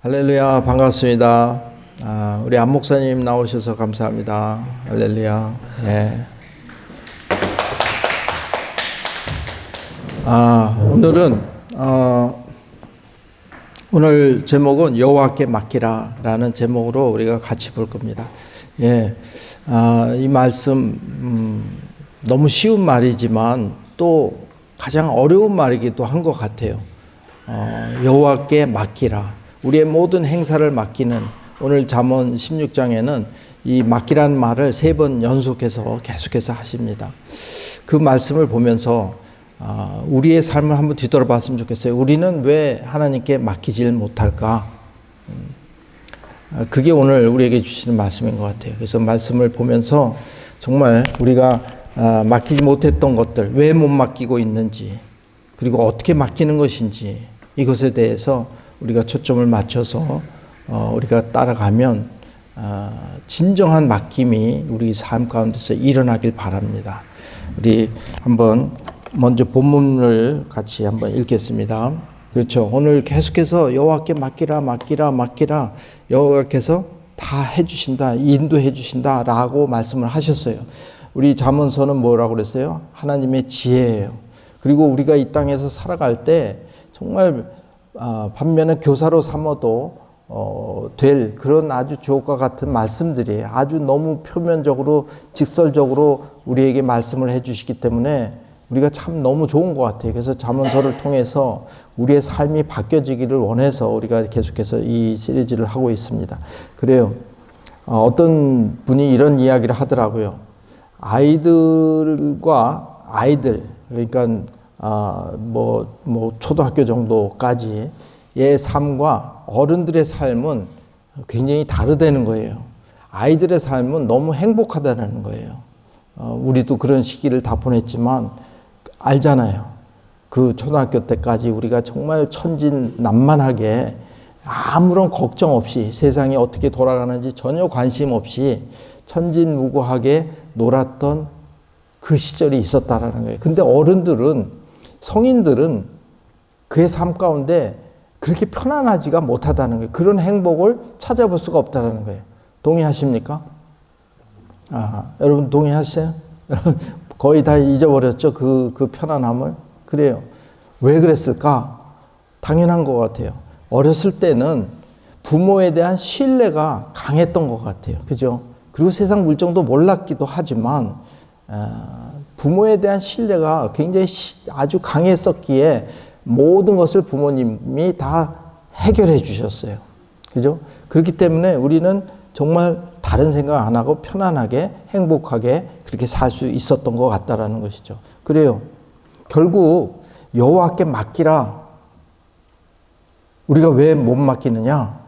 할렐루야, 반갑습니다. 우리 안 목사님 나오셔서 감사합니다. 할렐루야. 예. 오늘은 오늘 제목은 여호와께 맡기라라는 제목으로 우리가 같이 볼 겁니다. 예. 이 말씀 너무 쉬운 말이지만 또 가장 어려운 말이기도 한 것 같아요. 여호와께 맡기라. 우리의 모든 행사를 맡기는, 오늘 잠언 16장에는 이 맡기라는 말을 3번 연속해서 계속해서 하십니다. 그 말씀을 보면서 우리의 삶을 한번 뒤돌아봤으면 좋겠어요. 우리는 왜 하나님께 맡기질 못할까? 그게 오늘 우리에게 주시는 말씀인 것 같아요. 그래서 말씀을 보면서 정말 우리가 맡기지 못했던 것들, 왜 못 맡기고 있는지, 그리고 어떻게 맡기는 것인지, 이것에 대해서 우리가 초점을 맞춰서 우리가 따라가면 진정한 맡김이 우리 삶 가운데서 일어나길 바랍니다. 우리 한번 먼저 본문을 같이 한번 읽겠습니다. 그렇죠. 오늘 계속해서 여호와께 맡기라, 맡기라, 맡기라. 여호와께서 다 해주신다, 인도해 주신다라고 말씀을 하셨어요. 우리 잠언서는 뭐라고 그랬어요? 하나님의 지혜예요. 그리고 우리가 이 땅에서 살아갈 때 정말 반면에 교사로 삼아도 될 그런 아주 주옥과 같은 말씀들이 아주 너무 표면적으로 직설적으로 우리에게 말씀을 해주시기 때문에 우리가 참 너무 좋은 것 같아요. 그래서 잠언서를 통해서 우리의 삶이 바뀌어지기를 원해서 우리가 계속해서 이 시리즈를 하고 있습니다. 그래요. 어떤 분이 이런 이야기를 하더라고요. 아이들, 그러니까 초등학교 정도까지의 삶과 어른들의 삶은 굉장히 다르다는 거예요. 아이들의 삶은 너무 행복하다는 거예요. 우리도 그런 시기를 다 보냈지만 알잖아요. 그 초등학교 때까지 우리가 정말 천진난만하게 아무런 걱정 없이 세상이 어떻게 돌아가는지 전혀 관심 없이 천진무구하게 놀았던 그 시절이 있었다라는 거예요. 근데 성인들은 그의 삶 가운데 그렇게 편안하지가 못하다는 거예요. 그런 행복을 찾아볼 수가 없다는 거예요. 동의하십니까? 여러분 동의하세요? 거의 다 잊어버렸죠? 그 편안함을? 그래요. 왜 그랬을까? 당연한 것 같아요. 어렸을 때는 부모에 대한 신뢰가 강했던 것 같아요. 그죠? 그리고 세상 물정도 몰랐기도 하지만 부모에 대한 신뢰가 굉장히 아주 강했었기에 모든 것을 부모님이 다 해결해 주셨어요. 그죠? 그렇기 때문에 우리는 정말 다른 생각 안 하고 편안하게 행복하게 그렇게 살 수 있었던 것 같다라는 것이죠. 그래요. 결국 여호와께 맡기라. 우리가 왜 못 맡기느냐?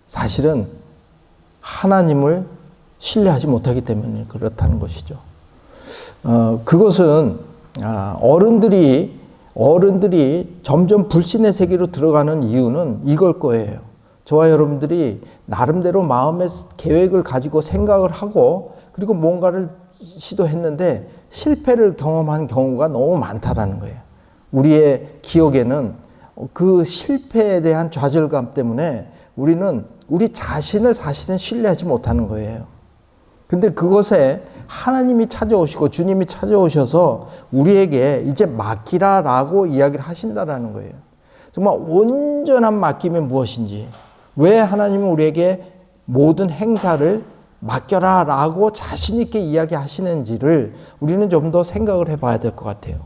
사실은 하나님을 신뢰하지 못하기 때문에 그렇다는 것이죠. 그것은 어른들이 점점 불신의 세계로 들어가는 이유는 이걸 거예요. 저와 여러분들이 나름대로 마음의 계획을 가지고 생각을 하고 그리고 뭔가를 시도했는데 실패를 경험한 경우가 너무 많다라는 거예요. 우리의 기억에는 그 실패에 대한 좌절감 때문에 우리는 우리 자신을 사실은 신뢰하지 못하는 거예요. 근데 그것에 하나님이 찾아오시고 주님이 찾아오셔서 우리에게 이제 맡기라라고 이야기를 하신다라는 거예요. 정말 온전한 맡김이 무엇인지, 왜 하나님은 우리에게 모든 행사를 맡겨라라고 자신 있게 이야기하시는지를 우리는 좀 더 생각을 해봐야 될 것 같아요.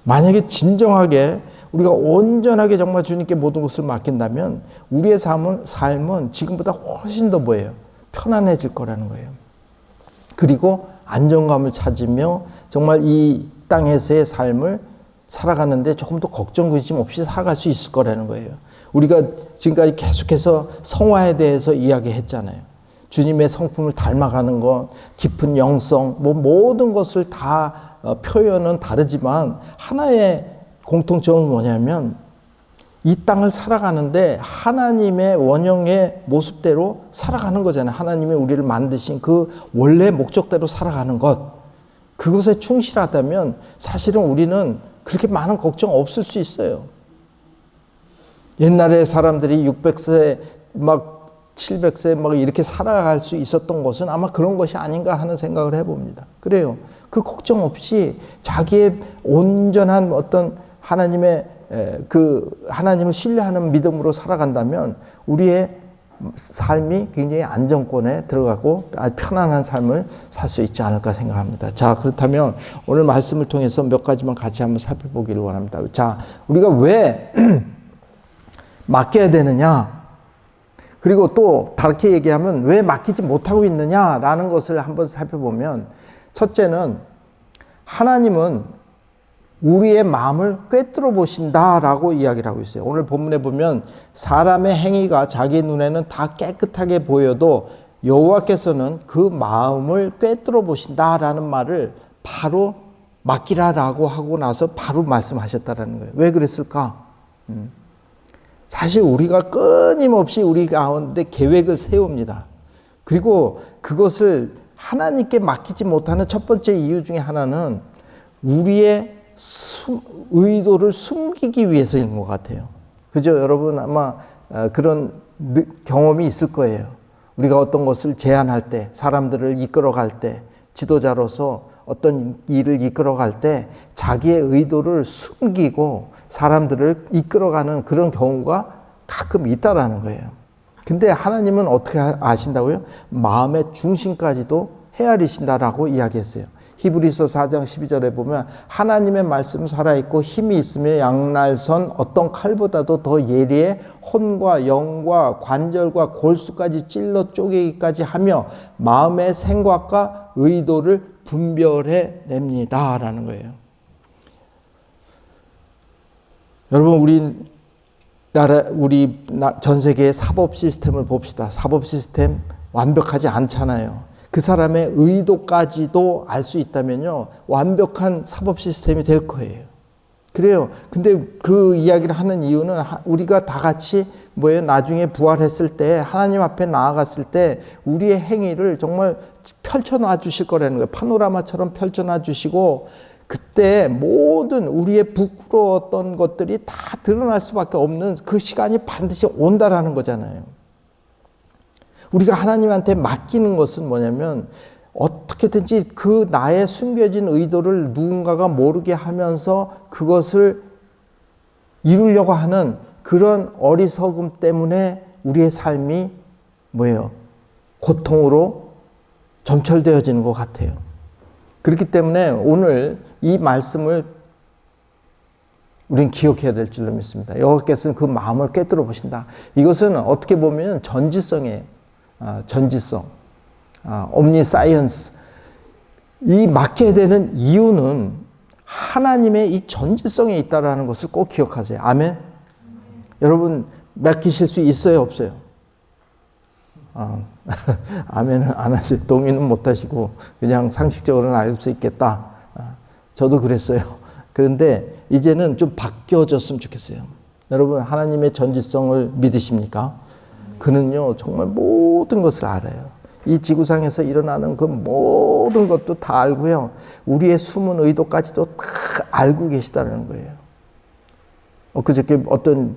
만약에 진정하게 우리가 온전하게 정말 주님께 모든 것을 맡긴다면 우리의 삶은 지금보다 훨씬 더 뭐예요? 편안해질 거라는 거예요. 그리고 안정감을 찾으며 정말 이 땅에서의 삶을 살아가는데 조금 더 걱정 근심 없이 살아갈 수 있을 거라는 거예요. 우리가 지금까지 계속해서 성화에 대해서 이야기했잖아요. 주님의 성품을 닮아가는 것, 깊은 영성, 모든 것을 다 표현은 다르지만 하나의 공통점은 뭐냐면 이 땅을 살아가는데 하나님의 원형의 모습대로 살아가는 거잖아요. 하나님이 우리를 만드신 그 원래 목적대로 살아가는 것. 그것에 충실하다면 사실은 우리는 그렇게 많은 걱정 없을 수 있어요. 옛날에 사람들이 600세 막 700세 막 이렇게 살아갈 수 있었던 것은 아마 그런 것이 아닌가 하는 생각을 해봅니다. 그래요. 그 걱정 없이 자기의 온전한 어떤 하나님의 그 하나님을 신뢰하는 믿음으로 살아간다면 우리의 삶이 굉장히 안정권에 들어가고 아주 편안한 삶을 살 수 있지 않을까 생각합니다. 자, 그렇다면 오늘 말씀을 통해서 몇 가지만 같이 한번 살펴보기를 원합니다. 자, 우리가 왜 맡겨야 되느냐? 그리고 또 다르게 얘기하면 왜 맡기지 못하고 있느냐라는 것을 한번 살펴보면, 첫째는 하나님은 우리의 마음을 꿰뚫어 보신다라고 이야기를 하고 있어요. 오늘 본문에 보면 사람의 행위가 자기 눈에는 다 깨끗하게 보여도 여호와께서는 그 마음을 꿰뚫어 보신다라는 말을 바로 맡기라라고 하고 나서 바로 말씀하셨다라는 거예요. 왜 그랬을까? 사실 우리가 끊임없이 우리 가운데 계획을 세웁니다. 그리고 그것을 하나님께 맡기지 못하는 첫 번째 이유 중에 하나는 우리의 의도를 숨기기 위해서인 것 같아요. 그죠? 여러분 아마 그런 경험이 있을 거예요. 우리가 어떤 것을 제안할 때, 사람들을 이끌어갈 때, 지도자로서 어떤 일을 이끌어갈 때 자기의 의도를 숨기고 사람들을 이끌어가는 그런 경우가 가끔 있다라는 거예요. 근데 하나님은 어떻게 아신다고요? 마음의 중심까지도 헤아리신다라고 이야기했어요. 히브리서 4장 12절에 보면 하나님의 말씀 살아있고 힘이 있으며 양날선 어떤 칼보다도 더 예리해 혼과 영과 관절과 골수까지 찔러 쪼개기까지 하며 마음의 생각과 의도를 분별해 냅니다라는 거예요. 여러분 우리 전 세계의 사법 시스템을 봅시다. 사법 시스템 완벽하지 않잖아요. 그 사람의 의도까지도 알 수 있다면요, 완벽한 사법 시스템이 될 거예요. 그래요. 근데 그 이야기를 하는 이유는 우리가 다 같이 나중에 부활했을 때 하나님 앞에 나아갔을 때 우리의 행위를 정말 펼쳐놔 주실 거라는 거예요. 파노라마처럼 펼쳐놔 주시고 그때 모든 우리의 부끄러웠던 것들이 다 드러날 수밖에 없는 그 시간이 반드시 온다라는 거잖아요. 우리가 하나님한테 맡기는 것은 뭐냐면 어떻게든지 그 나의 숨겨진 의도를 누군가가 모르게 하면서 그것을 이루려고 하는 그런 어리석음 때문에 우리의 삶이 고통으로 점철되어지는 것 같아요. 그렇기 때문에 오늘 이 말씀을 우리는 기억해야 될 줄로 믿습니다. 여호와께서는 그 마음을 꿰뚫어 보신다. 이것은 어떻게 보면 전지성이에요. 전지성, omniscience. 이 맡겨야 되는 이유는 하나님의 이 전지성에 있다라는 것을 꼭 기억하세요. 아멘. 여러분 맡기실 수 있어요, 없어요? 아멘은 안 하시고 동의는 못 하시고 그냥 상식적으로는 알 수 있겠다. 저도 그랬어요. 그런데 이제는 좀 바뀌어졌으면 좋겠어요. 여러분 하나님의 전지성을 믿으십니까? 그는요 정말 모든 것을 알아요. 이 지구상에서 일어나는 그 모든 것도 다 알고요, 우리의 숨은 의도까지도 다 알고 계시다는 거예요. 그저께 어떤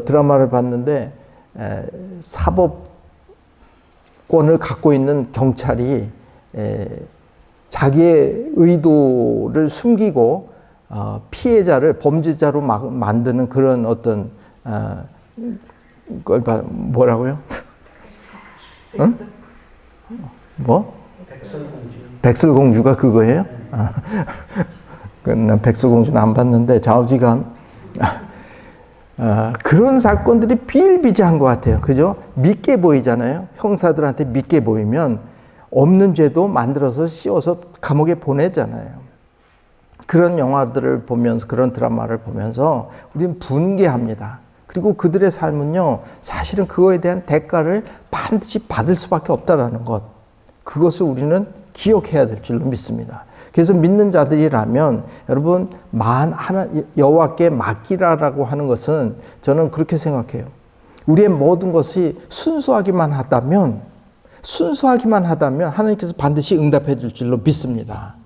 드라마를 봤는데 사법권을 갖고 있는 경찰이 자기의 의도를 숨기고 피해자를 범죄자로 만드는 그런 어떤 그걸 뭐라고요? 응? 백설공주가 그거예요? 난 백설공주는 안 봤는데 좌우지간 그런 사건들이 비일비재한 것 같아요. 그죠? 믿게 보이잖아요. 형사들한테 믿게 보이면 없는 죄도 만들어서 씌워서 감옥에 보내잖아요. 그런 영화들을 보면서, 그런 드라마를 보면서 우리는 분개합니다. 그리고 그들의 삶은요, 사실은 그거에 대한 대가를 반드시 받을 수밖에 없다라는 것. 그것을 우리는 기억해야 될 줄로 믿습니다. 그래서 믿는 자들이라면 여러분 여호와께 맡기라라고 하는 것은 저는 그렇게 생각해요. 우리의 모든 것이 순수하기만 하다면 하나님께서 반드시 응답해 줄 줄로 믿습니다.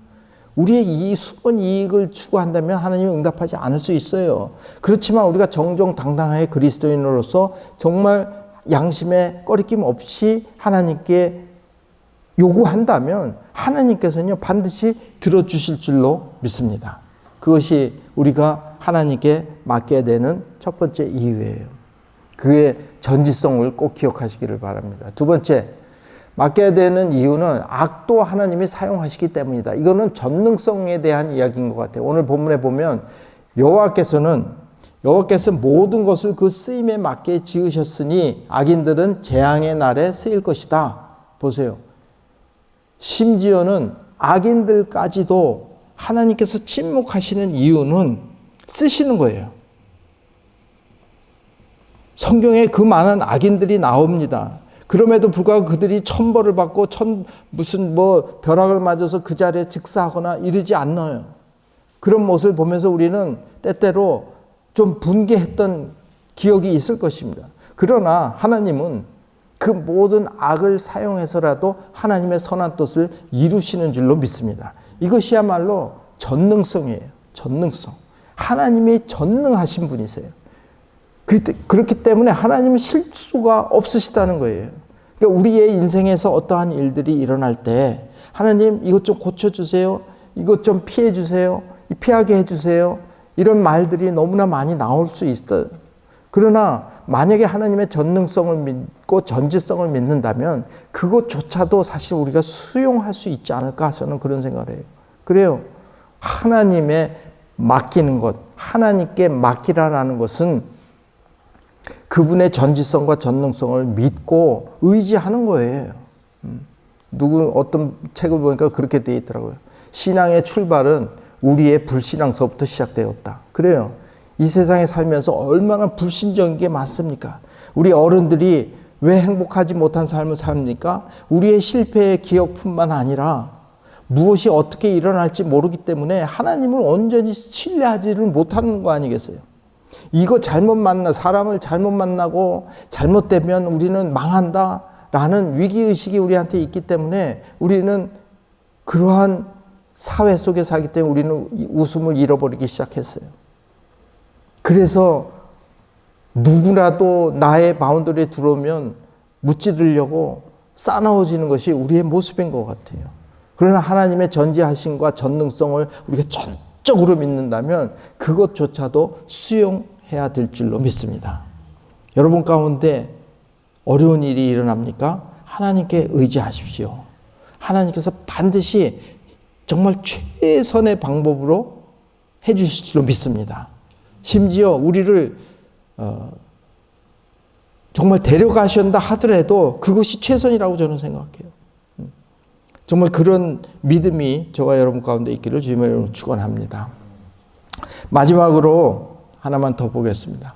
우리의 이 숨은 이익을 추구한다면 하나님이 응답하지 않을 수 있어요. 그렇지만 우리가 정정당당하게 그리스도인으로서 정말 양심에 꺼리낌 없이 하나님께 요구한다면 하나님께서는요 반드시 들어주실 줄로 믿습니다. 그것이 우리가 하나님께 맡겨야 되는 첫 번째 이유예요. 그의 전지성을 꼭 기억하시기를 바랍니다. 두 번째, 맡겨야 되는 이유는 악도 하나님이 사용하시기 때문이다. 이거는 전능성에 대한 이야기인 것 같아요. 오늘 본문에 보면 여호와께서 모든 것을 그 쓰임에 맞게 지으셨으니 악인들은 재앙의 날에 쓰일 것이다. 보세요. 심지어는 악인들까지도 하나님께서 침묵하시는 이유는 쓰시는 거예요. 성경에 그 많은 악인들이 나옵니다. 그럼에도 불구하고 그들이 천벌을 받고 무슨 벼락을 맞아서 그 자리에 즉사하거나 이러지 않나요? 그런 모습을 보면서 우리는 때때로 좀 분개했던 기억이 있을 것입니다. 그러나 하나님은 그 모든 악을 사용해서라도 하나님의 선한 뜻을 이루시는 줄로 믿습니다. 이것이야말로 전능성이에요. 전능성. 하나님이 전능하신 분이세요. 그렇기 때문에 하나님은 실수가 없으시다는 거예요. 그러니까 우리의 인생에서 어떠한 일들이 일어날 때 하나님 이것 좀 고쳐주세요. 이것 좀 피해주세요. 피하게 해주세요. 이런 말들이 너무나 많이 나올 수 있어요. 그러나 만약에 하나님의 전능성을 믿고 전지성을 믿는다면 그것조차도 사실 우리가 수용할 수 있지 않을까 저는 그런 생각을 해요. 그래요. 하나님의 맡기는 것, 하나님께 맡기라는 것은 그분의 전지성과 전능성을 믿고 의지하는 거예요. 어떤 책을 보니까 그렇게 되어 있더라고요. 신앙의 출발은 우리의 불신앙서부터 시작되었다. 그래요. 이 세상에 살면서 얼마나 불신적인 게 많습니까? 우리 어른들이 왜 행복하지 못한 삶을 삽니까? 우리의 실패의 기억뿐만 아니라 무엇이 어떻게 일어날지 모르기 때문에 하나님을 온전히 신뢰하지를 못하는 거 아니겠어요? 사람을 잘못 만나고 잘못되면 우리는 망한다라는 위기의식이 우리한테 있기 때문에 우리는 그러한 사회 속에 살기 때문에 우리는 웃음을 잃어버리기 시작했어요. 그래서 누구라도 나의 바운더리에 들어오면 무찌르려고 싸나워지는 것이 우리의 모습인 것 같아요. 그러나 하나님의 전지하심과 전능성을 우리가 전적으로 믿는다면 그것조차도 수용해야 될 줄로 믿습니다. 여러분 가운데 어려운 일이 일어납니까? 하나님께 의지하십시오. 하나님께서 반드시 정말 최선의 방법으로 해주실 줄로 믿습니다. 심지어 우리를 정말 데려가신다 하더라도 그것이 최선이라고 저는 생각해요. 정말 그런 믿음이 저와 여러분 가운데 있기를 주님의 이름으로 축원합니다. 마지막으로 하나만 더 보겠습니다.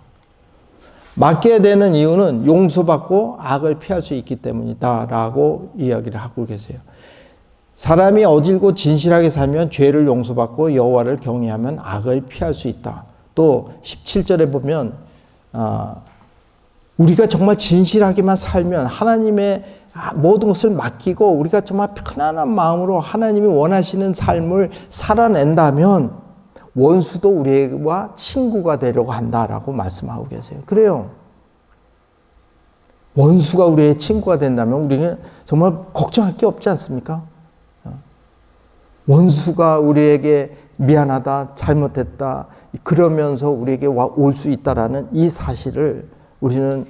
맡겨야 되는 이유는 용서받고 악을 피할 수 있기 때문이다 라고 이야기를 하고 계세요. 사람이 어질고 진실하게 살면 죄를 용서받고 여호와를 경외하면 악을 피할 수 있다. 또 17절에 보면 우리가 정말 진실하게만 살면 하나님의 모든 것을 맡기고 우리가 정말 편안한 마음으로 하나님이 원하시는 삶을 살아낸다면 원수도 우리와 친구가 되려고 한다라고 말씀하고 계세요. 그래요. 원수가 우리의 친구가 된다면 우리는 정말 걱정할 게 없지 않습니까? 원수가 우리에게 미안하다, 잘못했다, 그러면서 우리에게 올 수 있다라는 이 사실을 우리는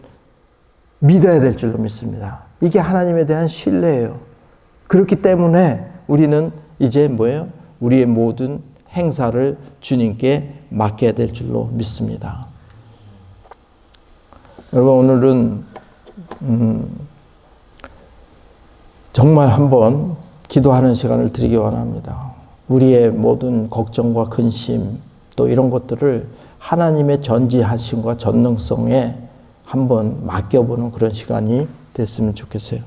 믿어야 될 줄로 믿습니다. 이게 하나님에 대한 신뢰예요. 그렇기 때문에 우리는 이제 우리의 모든 행사를 주님께 맡겨야 될 줄로 믿습니다. 여러분 오늘은 정말 한번 기도하는 시간을 드리기 원합니다. 우리의 모든 걱정과 근심 또 이런 것들을 하나님의 전지하심과 전능성에 한번 맡겨보는 그런 시간이 됐으면 좋겠어요.